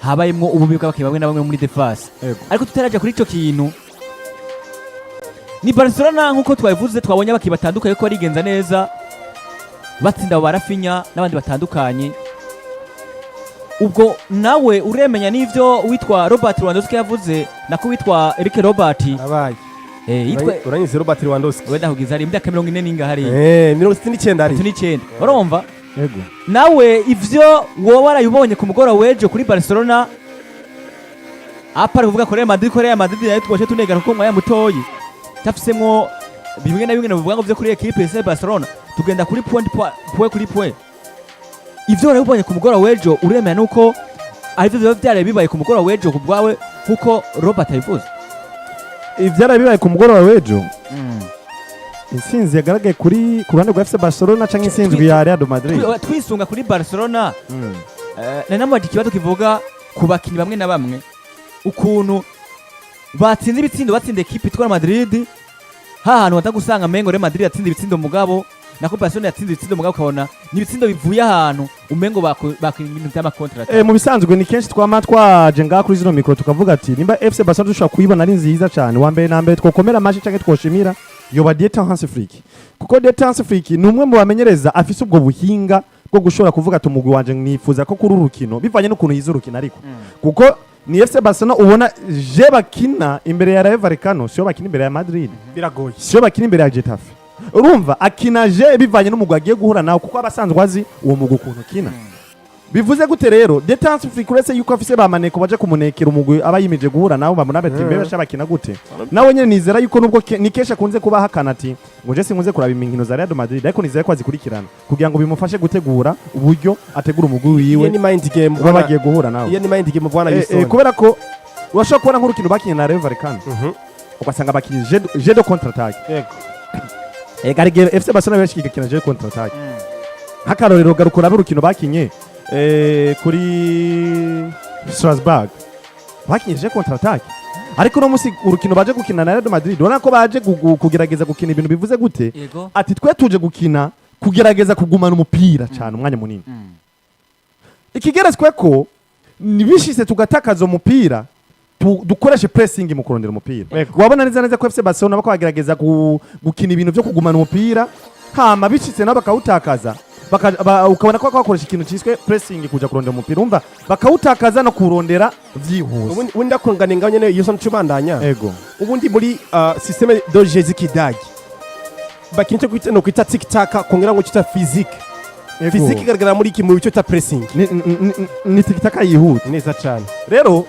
habayemwo ububi bw'abakinnyi bamwe na bamwe muri defense ariko tutaraje kuri ico kintu ni Barcelona nkuko twabivuze twabonye abakinnyi batandukanye ko barigenza neza batsinda barafinya n'abandi batandukanye ubwo nawe uremenya n'ivyo witwa Robert Lewandowski yavuze nako witwa Eric Robert abaye yitwe uranyize Robert Lewandowski wenda hugiza ari imyaka 40 ninga hari 69 ari 69 urumva yego nawe ivyo wowe warayibonye ku mugora wejo kuri Barcelona apara kuvuga ko Real Madrid yitwaje tunegana ko mwaya mutoyi tafisemwo bimwe na bimwe navuga ngo vyo kuri equipe ya Barcelona tugenda kuri point kuri point ivyo warabonye ku mugora wejo uremera nuko arivyo byaraye bibaye ku mugora wejo kubwawe kuko Robert ayivuze ivyaraye bibaye ku mugora wejo insinzi yagaragaye ku ruhande rwa FC Barcelona canke insinzi ya Real Madrid twisunga kuri Barcelona nanamwaje ikibazo kivuga ku bakinyi bamwe na bamwe ukuntu batsinze ibitsindo batsinde equipe itwara Madrid hantu batagusanga mengo Real Madrid yatsinze ibitsindo mugabo nako Barcelona yatsinze ibitsindo mugabo kabona ni ibitsindo bivuye ahantu umengo bakwinga ibintu by'ama contract mu bisanzwe ni kenshi twaje ngaha kuri zino mikro tukavuga ati nimba FC Barcelona dushobora kuyibona ari nziza cyane wa mbere na mbere twokomera amashi canke twoshimira yoba Dieter Hans Flick kuko Dieter Hans Flick ni umwe mu bamenyereza afise ubwo buhinga bwo gushobora kuvuga ati umugwi wanje nifuza ko kuri urukino bivanye n'ukuntu yize urukino ariko kuko ni FC Barcelona ubona je bakina imbere ya Rayo Vallecano sio bakina imbere ya Madrid biragoye sio bakina imbere ya Getafe urumva akina je bivanye n'umugwi agiye guhura nawe kuko abasanzwe azi uwo mugwi ukuntu kina bivuze gute rero Dieter Flick uretse yuko afise bamaneko baje kumunekera umugwi aba yimije guhura nawe bamuna betembe bashabakina gute nawe nyene nizera yuko nubwo ni kesha kunze kuba hakana ati ngo je sinkunze kuraba iminkino za Real Madrid ariko nizera ko azikurikirana kugira ngo bimufashe gutegura uburyo ategura umugwi wiwe ni mind game baba bagiye guhura nawe ni mind game bwana Houston kubera ko urashobora kubona nk'urukino bakinye na Rayo Vallecano ugasanga bakinye je de contre attaque garige FC Barcelona bashikikana je contre attaque hakarorero garukura urukino bakinye kuri Strasbourg bakinye je contre attaque ariko no musi urukino baje gukina na Real Madrid ubona ko baje kugerageza gukina ibintu bivuze gute ati twe tuje gukina kugerageza kugumana umupira cyane umwanya munini ikigeretswe ko nibishise tugatakaza umupira dukoreshe pressing mu kurondera umupira wabona neza ko FC Barcelona bako bagerageza gukina ibintu byo kugumana umupira hama bishitse nabo bakawutakaza ukabona ko bakoresha ikintu cyiswe pressing kuja kurondera umupira umva bakawutakaza no kurondera vyihuse ubundi ndakungana inganye ne Houston cubandanya ego ubundi muri systeme de jeu zikidagi bakinje kwita no kwita tic tac kongera ngo cyita physique physique igaragara muri iki mu bice ta pressing ni tic tac yihuta neza cyane rero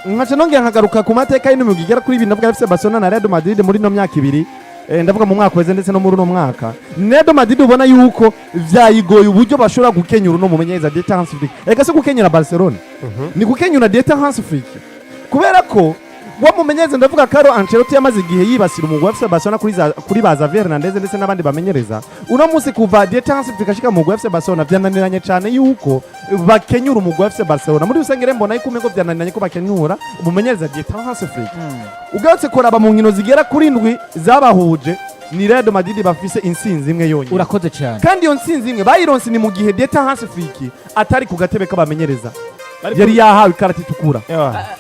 nkaca nongera nkagaruka ku mateka y'intumwe igera kuri ibintu bwa FC Barcelona na Real Madrid muri no myaka ibiri ndavuga mu mwaka weze ndetse no muri no mwaka Real Madrid ubona yuko vyayigoye uburyo bashobora gukenyura no mumenyeza Dieter Hans Flick ega se gukenyura Barcelona ni gukenyura Dieter Hans Flick kubera ko wo mumenyereza ndavuga Carlo Ancelotti yamaze igihe yibasira umugwi wa FC Barcelona kuri baza Fernandes ndetse n'abandi bamenyereza uno munsi kuva Dietansi tukashika mu mugwi wa FC Barcelona byananiranye cyane yuko bakenyura umugwi wa FC Barcelona muri usengere mbona yuko umengo byananiranye ko bakenyura umumenyereza Dietansi ugarutse kuraba mu nkino zigera kuri 7 zabahuje ni Real Madrid bafise insinzi imwe yonyine urakoze cyane kandi iyo nsinzi imwe bayironse ni mu gihe Dietansi atari ku gatebe k'abamenyereza yari yahawe ikarata itukura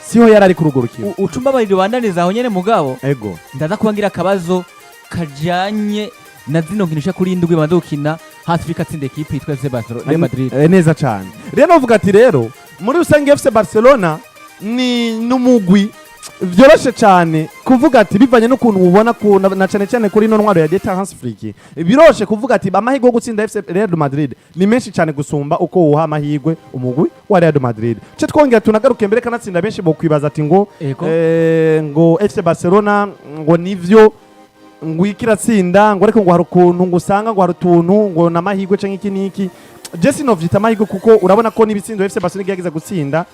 siho yari ari kurugurukira ucumba bariro bandaniza aho nyene mugabo ego ndaza kubangira akabazo kajanye na zino nkinisha kuri indwi banze gukina Afrika atsinda equipe yitwa FC Barcelona Real Madrid neza cyane rero novuga ati rero muri rusange FC Barcelona ni numugwi vyoroshe cyane kuvuga ati bivanye n'ukuntu ubona na cyane cyane kuri no ntwaro ya Dietansi biroshe kuvuga ati amahirwe yo gutsinda FC Real Madrid ni menshi cyane gusumba uko uha amahirwe umugwi wa Real Madrid cyo twongera tunagaruke mbere kanatsinda benshi bo kwibaza ati ngo FC Barcelona ngo nivyo ngo ikiratsinda ngo ariko ngo hari ukuntu ngo usanga ngo hari utuntu ngo namahirwe canke iki niki Jesse novyita amahirwe kuko urabona ko n'ibitsindo FC Barcelona yageze gutsinda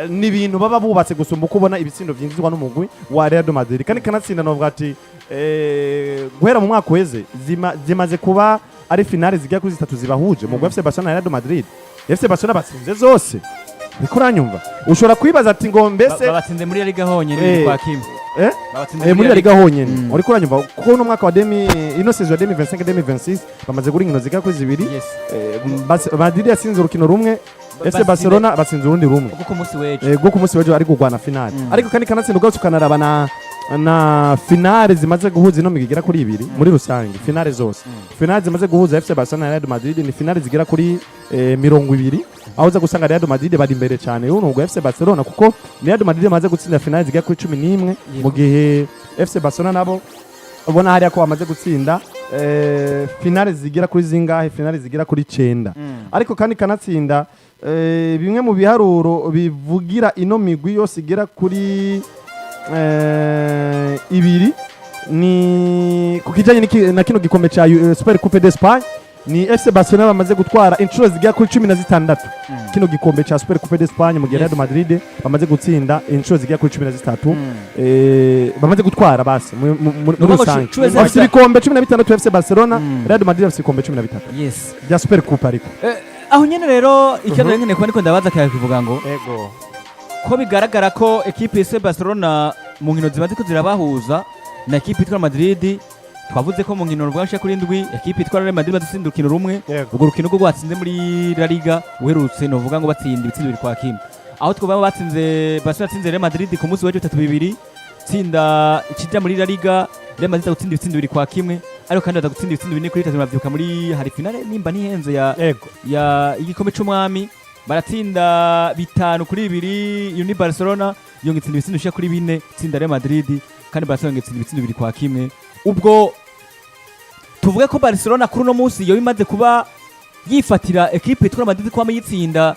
ni ibintu baba bubatse gusumba uko ubona ibitsindo vyinjizwa n'umugwi wa Real Madrid kandi kanatsinda novuga ati guhera mu mwaka weze zimaze kuba ari finale zigira kuri 3 zibahuje mu FC Barcelona na Real Madrid FC Barcelona batsinze zose bikuranyumva ushobora kwibaza ati ngo mbese batsinze muri Liga honyine kwa Kim muri Liga honyine uri kuranyumva kuko no mwaka wa ino saison ya 2025-2026 bamaze guri nkino zigera kuri 2 Madrid yasinze urukino rumwe FC Barcelona batsinze urundi rumwe kuko ku munsi wejo ari kugwana finale ariko kandi kanatsinda ugatse ukanaraba na finale zimaze guhuza ino migigera kuri 2 muri rusange finale zose finale zimaze guhuza FC Barcelona na Real Madrid ni finale zigera kuri 20 aho za gusanga Real Madrid bari imbere cyane uno ngo FC Barcelona kuko Real Madrid maze gutsinda finale zigera kuri 11 mu gihe FC Barcelona nabo ubona hari ko bamaze gutsinda finale zigera kuri zingahe finale zigera kuri 9 ariko kandi kanatsinda bimwe mu biharuro bivugira ino migwi yose igera kuri 2 ni kukijanye na kino gikombe cha Super Coupe d'Espagne ni FC Barcelona bamaze gutwara inshuro zigera kuri 16 kino gikombe cha Super Coupe d'Espagne mu gihe Real Madrid bamaze gutsinda inshuro zigera kuri 13 bamaze gutwara basi muri rusange bafite ibikombe 16 FC Barcelona Real Madrid bafite ibikombe 13 yes bya Super Coupe ariko aho nyene rero ikintu nkene kuba niko ndabaza kaya kivuga ngo ego ko bigaragara ko equipe FC Barcelona mu nkino zimaze ko zirabahuza na equipe yitwa Madrid twavuze ko mu nkino rwasha kuri ndwi equipe yitwa Real Madrid batsinda urukino rumwe ubwo rukino rwo rwatsinze muri La Liga uherutse no vuga ngo batsinda ibitsindo biri kwa Kim aho twaba batsinze Barcelona atsinze Real Madrid ku munsi wa 3-2 tsinda ikijya muri La Liga Real Madrid gutsinda ibitsindo biri kwa Kim ariko kandi batagutsinda ibitsindo 4 kuri 3 bavyuka muri hari finale nimba nihenze ya igikombe c'umwami baratsinda 5 kuri 2 Uni Barcelona yongitsinda ibitsindo shya kuri 4 tsinda Real Madrid kandi Barcelona yongitsinda ibitsindo biri kwa Kim ubwo tuvuge ko Barcelona kuri no munsi yo bimaze kuba yifatira equipe yitwa Madrid kwa yitsinda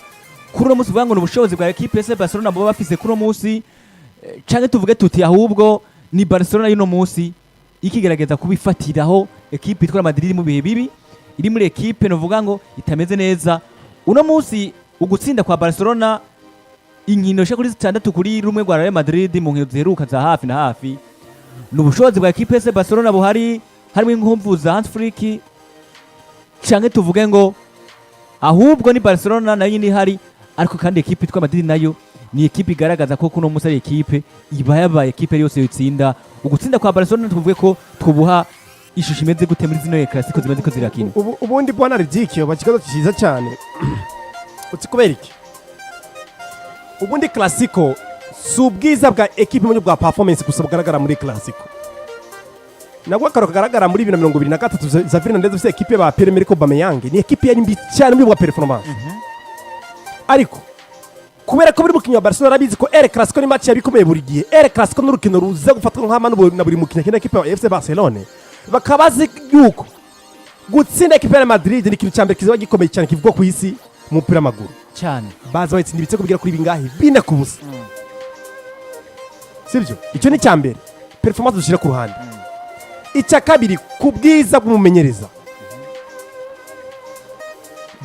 kuri no munsi vuga ngo n'ubushobozi bwa equipe FC Barcelona bo bafise kuri no munsi canke tuvuge tuti ahubwo ni Barcelona y'ino munsi ikigerageza kubifatiraho equipe yitwa Madrid mu bihe bibi iri muri equipe no vuga ngo itameze neza uno munsi ugutsinda kwa Barcelona inkino sha kuri 6 kuri rumwe rwa Real Madrid mu nkino ziheruka za hafi na hafi n'ubushobozi bwa equipe FC Barcelona buhari harimo inkomvu za Hans Flick canke tuvuge ngo ahubwo ni Barcelona nayo ni hari ariko kandi equipe yitwa Madrid nayo ni equipe igaragaza ko kuno musari equipe iba yabaye equipe yose yitsinda ugutsinda kwa Barcelona tuvuge ko tubuha ishusho imeze gute muri zino classico zimaze ko zirakina ubundi bwana Ridike bakigazo cyiza cyane ukikubera iki ubundi classico subwiza bwa equipe mu bwa performance gusa bugaragara muri classico nagwa karo kagaragara muri 2023 za Fernandes ufite equipe ba Pierre-Emerick Aubameyang ni equipe yari mbi cyane muri bwa performance ariko kubera ko buri mukinnyi wa Barcelona arabizi ko El Clasico ni match yabikomeye buri gihe El Clasico n'urukino ruza gufatwa nk'amano na buri mukinnyi kina equipe ya FC Barcelona bakabazi yuko gutsinda equipe ya Madrid ni ikintu cyambere kiziba gikomeye cyane kivuga ku isi mu mupira w'amaguru cyane baza bayitsinda ibitseko bigera kuri bingahe 4 ku busa sibyo icyo ni cyambere performance dushira ku ruhande icya kabiri ku bwiza bw'umumenyereza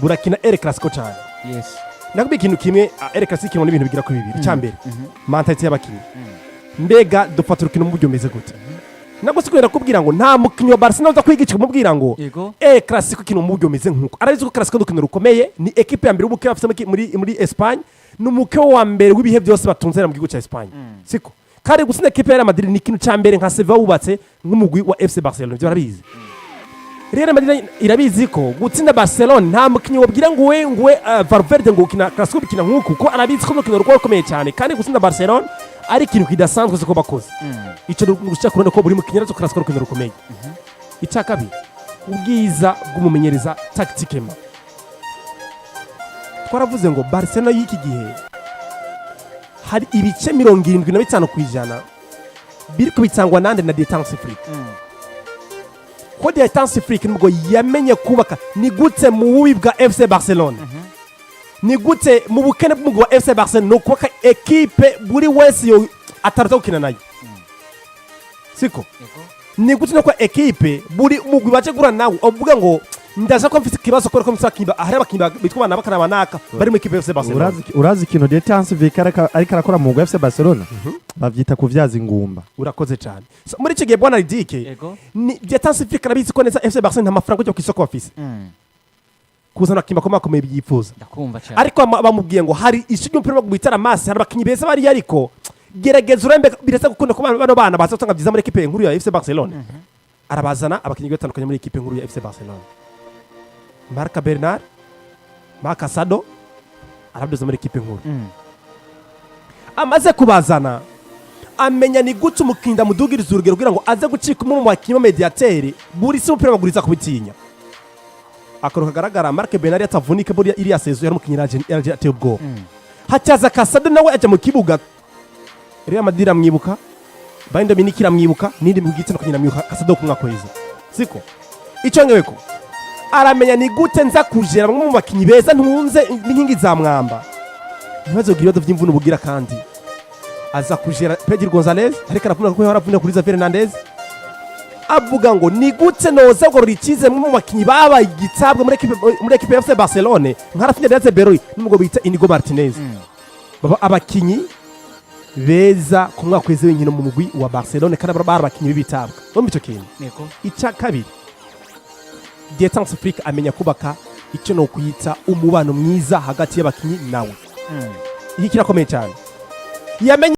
burakina El Clasico cyane yes nakubika ikintu kimwe El Clasico kirimo n'ibintu bigira kuri bibiri cyambere mentality y'abakinnyi mbega dufata urukino mu buryo bumeze gute nabwo sikwera kubwira ngo nta mukinnyi wa Barcelona uza kwigica kumubwira ngo classico kino mu buryo bumeze nkuko arabizi ko classico n'urukino rukomeye ni equipe ya mbere y'umuke bafite muri Espagne n'umuke wa mbere w'ibihe byose batunzera mu gihugu cya Espagne siko kare gutsinda equipe ya Real Madrid ni ikintu cya mbere nka Sevilla wubatse nk'umugwi wa FC Barcelona byo barabizi Real Madrid irabizi ko gutsinda Barcelona nta mukinnyi wabwira ngo we Valverde ngo ukina classico bikina nkuko ko arabizi ko n'urukino rukomeye cyane kandi gutsinda Barcelona ari ikintu kidasanzwe ko bakoze icyo gushaka kurona ko buri mukinnyi arazo classico urukino rukomeye icya kabiri ubwiza bw'umumenyereza tactiquement twaravuze ngo Barcelona y'iki gihe hari ibice 75% biri kubitsangwa nande na détente free ko détente free nubwo yamenye kubaka ni gute mu bubi bwa FC Barcelona ni gute mu bukene bw'umugwi wa FC Barcelona no kubaka equipe buri wese yo ataruta gukina nayo siko ni gute no kwa equipe buri mugwi baje gura nawe uvuga ngo ndaza ko mfite kibazo ko mfite ahari abakimba bitwa bana bakaraba naka bari mu equipe FC Barcelona urazi kino détente free ariko arakora mu FC Barcelona bavyita kuvyaza ingumba urakoze cyane muri iki gihe bwana Ridike ni détente free karabizi ko neza FC Barcelona nta mafaranga yo kwisoko bafise kuzana kimba ko makomeye byifuza ndakumva cyane ariko bamubwiye ngo hari ishuri y'umupira wo guhitara amazi hari abakinyi beza bari ariko gerageza urembe birasa gukunda ko bano bana baza gutanga byiza muri equipe nkuru ya FC Barcelona arabazana abakinyi batandukanye muri equipe nkuru ya FC Barcelona Marca Bernard Marca Sado arabuze muri equipe nkuru amaze kubazana amenya ni gute umukinda mudugiriza urugero kugira ngo aze gucika mu bakinyi mediateur buri si umupira baguriza kubitinya akoro kagaragara Marc Bernard yatavunike buri iriya sezo yari umukinnyi yaje ateye ubwoba hacaza Casado nawe aje mu kibuga Real Madrid amwibuka Bayern Dominique iramwibuka nindi mu gitsina kunyina mwibuka Casado kumwa kweza siko ico ngeweko aramenya ni gute nza kujera bamwe mu bakinyi beza ntunze n'inkingi za mwamba ntibazo girodo vy'imvunu bugira kandi aza kujera Pedro Gonzalez ariko arafuna ko yaravuna kuri Xavi Hernandez avuga ngo ni gute noza gorora ikize mu bakinyi baba igitabwa muri equipe ya FC Barcelona nkarafinye Detse Beroy n'umugabo bita Inigo Martinez baba abakinyi beza ku mwaka weze wenyine mu mugwi wa Barcelona kandi baba abakinyi bibitabwa no mico kintu icya kabiri Détente Afrique amenya kubaka icyo no kuyita umubano mwiza hagati y'abakinyi nawe iki kirakomeye cyane yamenye